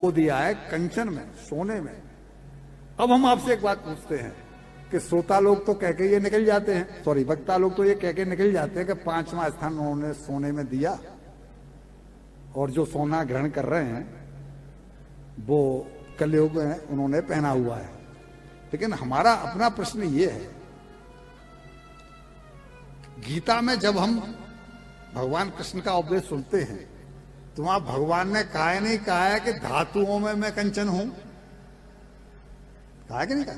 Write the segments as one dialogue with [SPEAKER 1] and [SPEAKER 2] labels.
[SPEAKER 1] को दिया है कंचन में, सोने में। अब हम आपसे एक बात पूछते हैं कि श्रोता लोग तो कह के ये निकल जाते हैं, सॉरी वक्ता लोग तो ये कह के निकल जाते हैं कि 5वां स्थान उन्होंने सोने में दिया और जो सोना ग्रहण कर रहे हैं वो कलयुग में उन्होंने पहना हुआ है। लेकिन हमारा अपना प्रश्न ये है, गीता में जब हम भगवान कृष्ण का उपदेश सुनते हैं तो वहां भगवान ने कहा नहीं कहा है कि धातुओं में मैं कंचन हूं, कहा कि नहीं कहा?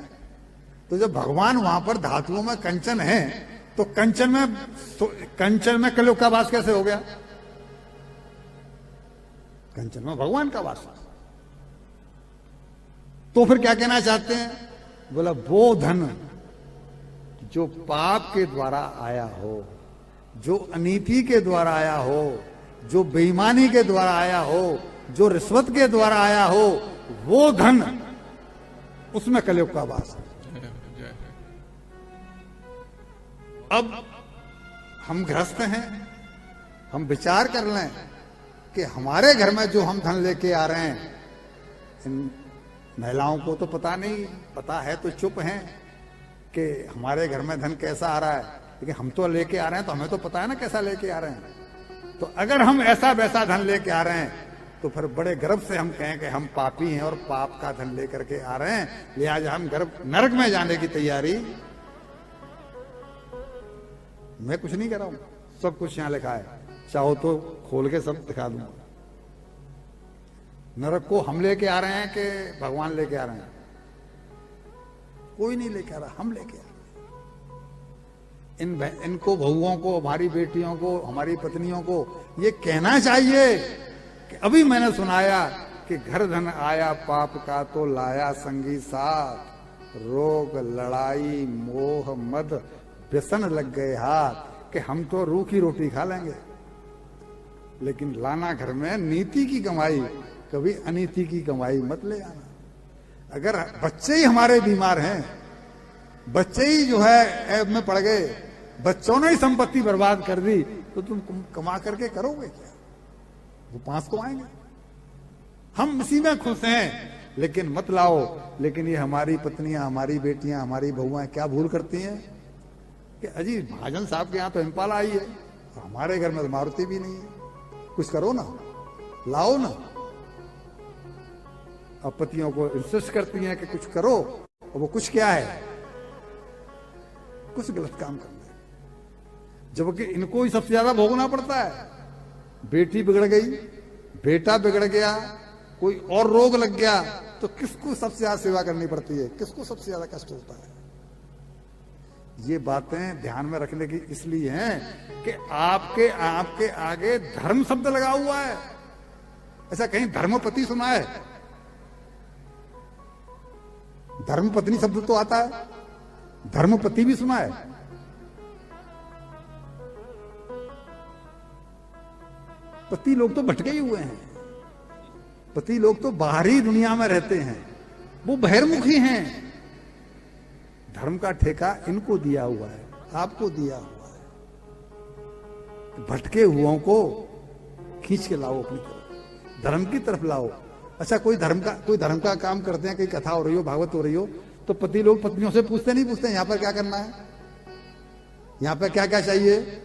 [SPEAKER 1] तो जब भगवान वहां पर धातुओं में कंचन है तो कंचन में कलयुग का वास कैसे हो गया? कंचन में भगवान का वास। तो फिर क्या कहना चाहते हैं? बोला वो धन जो पाप के द्वारा आया हो, जो अनीति के द्वारा आया हो, जो बेईमानी के द्वारा आया हो, जो रिश्वत के द्वारा आया हो, वो धन उसमें कलयुग का वास है। अब हम गृहस्थ हैं, हम विचार कर लें कि हमारे घर में जो हम धन लेके आ रहे हैं, इन महिलाओं को तो पता नहीं, पता है तो चुप हैं कि हमारे घर में धन कैसा आ रहा है, लेकिन हम तो लेके आ रहे हैं तो हमें तो पता है ना कैसा लेके आ रहे हैं। तो अगर हम ऐसा वैसा धन लेके आ रहे हैं तो फिर बड़े गर्व से हम कहें कि हम पापी हैं और पाप का धन लेकर के आ रहे हैं, लिहाजा हम नरक में जाने की तैयारी। मैं कुछ नहीं कर रहा हूं, सब कुछ यहां लिखा है, चाहो तो खोल के सब दिखा दूंगा। नरक को हम लेके आ रहे हैं कि भगवान लेके आ रहे हैं? कोई नहीं लेके आ रहा, हम लेके आ रहे हैं। इनको बहुओं को, हमारी बेटियों को, हमारी पत्नियों को ये कहना चाहिए कि अभी मैंने सुनाया कि घर धन आया पाप का तो लाया संगी साथ, रोग लड़ाई मोह मद व्यसन लग गए हाथ, कि हम तो रूखी रोटी खा लेंगे, लेकिन लाना घर में नीति की कमाई, कभी अनीति की कमाई मत ले आना। अगर बच्चे ही हमारे बीमार हैं, बच्चे ही जो है ऐब में पड़ गए, बच्चों ने ही संपत्ति बर्बाद कर दी, तो तुम कमा करके करोगे क्या? वो पास को आएंगे। हम इसी में खुश हैं, लेकिन मत लाओ। लेकिन ये हमारी पत्नियां, हमारी बेटियां, हमारी बहुएं क्या भूल करती हैं कि अजी महाजन साहब के यहां तो इम्पाला आई है, हमारे घर में तो मारुति भी नहीं है, कुछ करो ना, लाओ ना। अब पतियों को इंसिस्ट करती हैं कि कुछ करो, और वो कुछ क्या है? कुछ गलत काम करना है, जबकि इनको ही सबसे ज्यादा भोगना पड़ता है। बेटी बिगड़ गई, बेटा बिगड़ गया, कोई और रोग लग गया, तो किसको सबसे ज्यादा सेवा करनी पड़ती है? किसको सबसे ज्यादा कष्ट होता है? ये बातें ध्यान में रखने की इसलिए हैं कि आपके आगे धर्म शब्द लगा हुआ है। ऐसा कहीं धर्मपति सुना है? धर्मपत्नी शब्द तो आता है, धर्मपति भी सुना है? पति लोग तो भटके ही हुए हैं, पति लोग तो बाहरी दुनिया में रहते हैं, वो बहिर्मुखी हैं। धर्म का ठेका इनको दिया हुआ है, आपको दिया हुआ है। भटके हुओं को खींच के लाओ अपनी तरफ, धर्म की तरफ लाओ। अच्छा, कोई धर्म का काम करते हैं, कहीं कथा हो रही हो, भागवत हो रही हो, तो पति लोग पत्नियों से पूछते नहीं, पूछते यहां पर क्या करना है, यहां पर क्या क्या चाहिए,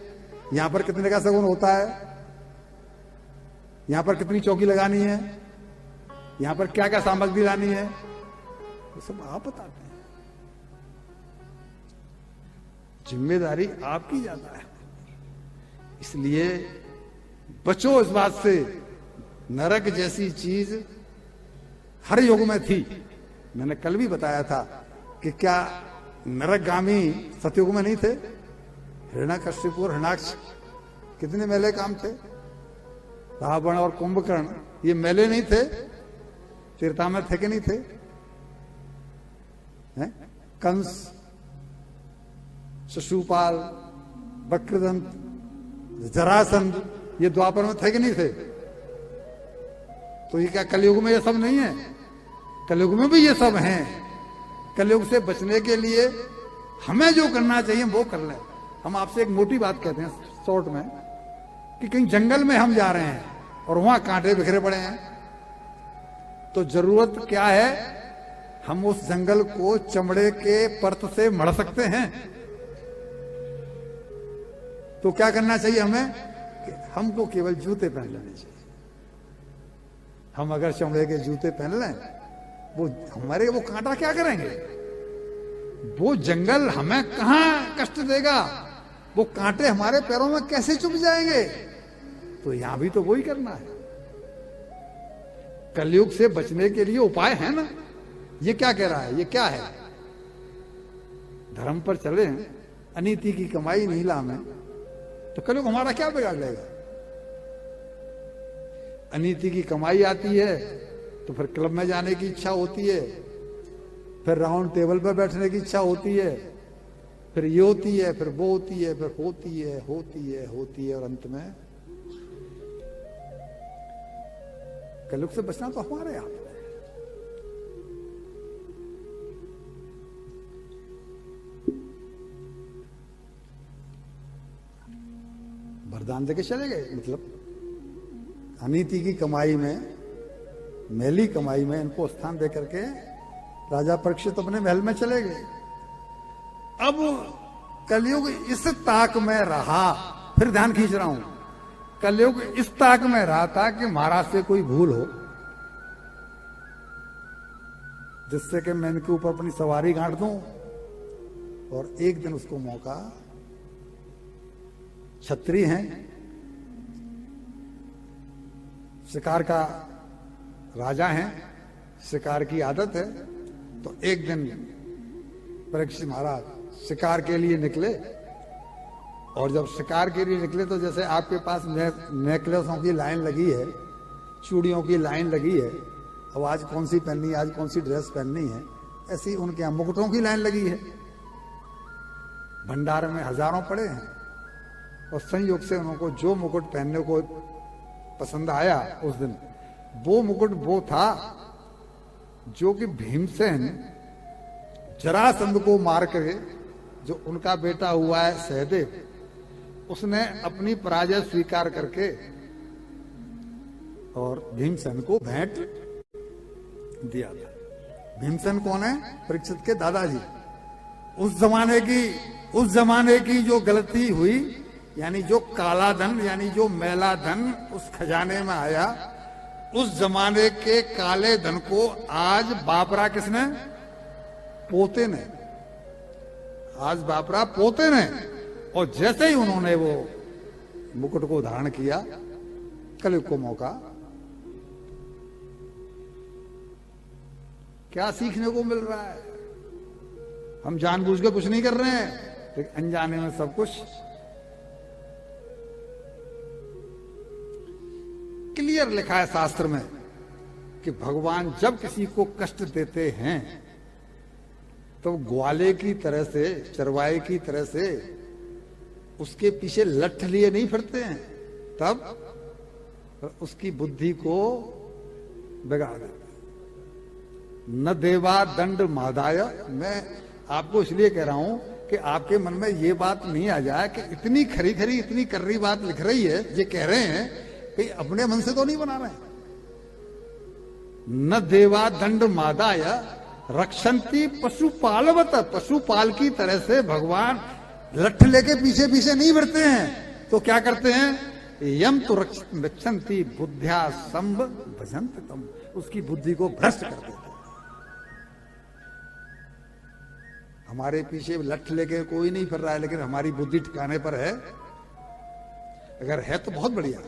[SPEAKER 1] यहां पर कितने का सगुन होता है, यहां पर कितनी चौकी लगानी है, यहां पर क्या क्या सामग्री लानी है, ये सब आप बताते हैं। जिम्मेदारी आपकी ज्यादा है, इसलिए बचो इस बात से। नरक जैसी चीज हर युग में थी। मैंने कल भी बताया था कि क्या नरकगामी सतयुग में नहीं थे? हिरण्यकश्यप और हिरण्याक्ष कितने मेले काम थे, रावण और कुंभकर्ण ये मेले नहीं थे? तीर्था में थे कि नहीं थे? कंस, शिशुपाल, वक्रदंत, जरासंध ये द्वापर में थे कि नहीं थे? तो ये क्या कलयुग में ये सब नहीं है? कलयुग में भी ये सब हैं। कलयुग से बचने के लिए हमें जो करना चाहिए वो कर लें। हम आपसे एक मोटी बात कहते हैं शॉर्ट में, कि कहीं जंगल में हम जा रहे हैं और वहां कांटे बिखरे पड़े हैं, तो जरूरत क्या है, हम उस जंगल को चमड़े के परत से मढ़ सकते हैं। तो क्या करना चाहिए हमें कि हमको केवल जूते पहन लेने चाहिए। हम अगर चमड़े के जूते पहन लें, वो कांटा क्या करेंगे? वो जंगल हमें कहां कष्ट देगा, वो कांटे हमारे पैरों में कैसे चुभ जाएंगे? तो यहां भी तो वही करना है। कलयुग से बचने के लिए उपाय है ना। ये क्या कह रहा है, ये क्या है? धर्म पर चले, अनीति की कमाई नीला में, तो कलयुग हमारा क्या बिगाड़ लेगा? अनीति की कमाई आती है तो फिर क्लब में जाने की इच्छा होती है, फिर राउंड टेबल पर बैठने की इच्छा होती है, फिर ये होती है, फिर वो होती है, फिर होती है और अंत में कलयुग से बचना तो हमारे हाथ में है। वरदान देके चले गए, मतलब अनीति की कमाई में, मैली कमाई में इनको स्थान दे करके राजा परीक्षित अपने महल में चले गए। अब कलयुग इस ताक में रहा, फिर ध्यान खींच रहा हूं, कलयुग इस ताक में रहा था कि महाराज से कोई भूल हो जिससे कि मैं इनके ऊपर अपनी सवारी गांठ दूं। और एक दिन उसको मौका, क्षत्रिय हैं, शिकार का राजा हैं, शिकार की आदत है, तो एक दिन परीक्षित महाराज शिकार के लिए निकले। और जब शिकार के लिए निकले तो जैसे आपके पास नेकलेसों की लाइन लगी है, चूड़ियों की लाइन लगी है, अब आज कौन सी पहननी है, आज कौन सी ड्रेस पहननी है, ऐसी उनके यहां मुकुटों की लाइन लगी है। भंडार में हजारों पड़े हैं और संयोग से उनको जो मुकुट पहनने को पसंद आया उस दिन, वो मुकुट वो था जो कि भीमसेन जरासंध को मार कर, जो उनका बेटा हुआ है सहदेव, उसने अपनी पराजय स्वीकार करके और भीमसेन को भेंट दिया था। भीमसेन कौन है? परीक्षित के दादाजी। उस जमाने की जो गलती हुई, यानी जो काला धन, यानी जो मैला धन उस खजाने में आया, उस जमाने के काले धन को आज बापरा किसने? पोते ने। आज बापरा पोते ने। और जैसे ही उन्होंने वो मुकुट को धारण किया, कलयुग को मौका। क्या सीखने को मिल रहा है? हम जानबूझ के कुछ नहीं कर रहे हैं, लेकिन अनजाने में सब कुछ। क्लियर लिखा है शास्त्र में कि भगवान जब किसी को कष्ट देते हैं तो ग्वाले की तरह से, चरवाए की तरह से उसके पीछे लठ लिए नहीं फिरते हैं, तब उसकी बुद्धि को बिगाड़ देते। न देवा दंड मादाय। मैं आपको इसलिए कह रहा हूं कि आपके मन में ये बात नहीं आ जाए कि इतनी खरी खरी, इतनी कर्री बात लिख रही है, ये कह रहे हैं कि अपने मन से तो नहीं बना रहे। न देवा दंड मादाय रक्षंती पशुपालवत। पशुपाल की तरह से भगवान लठ लेके पीछे पीछे नहीं बढ़ते हैं, तो क्या करते हैं? यम तो रक्षंती बुद्ध्या संभ भजंत तम। उसकी बुद्धि को भ्रष्ट कर देते हैं। हमारे पीछे लठ लेके कोई नहीं फिर रहा है, लेकिन हमारी बुद्धि ठिकाने पर है। अगर है तो बहुत बढ़िया,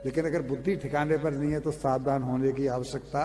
[SPEAKER 1] लेकिन अगर बुद्धि ठिकाने पर नहीं है तो सावधान होने की आवश्यकता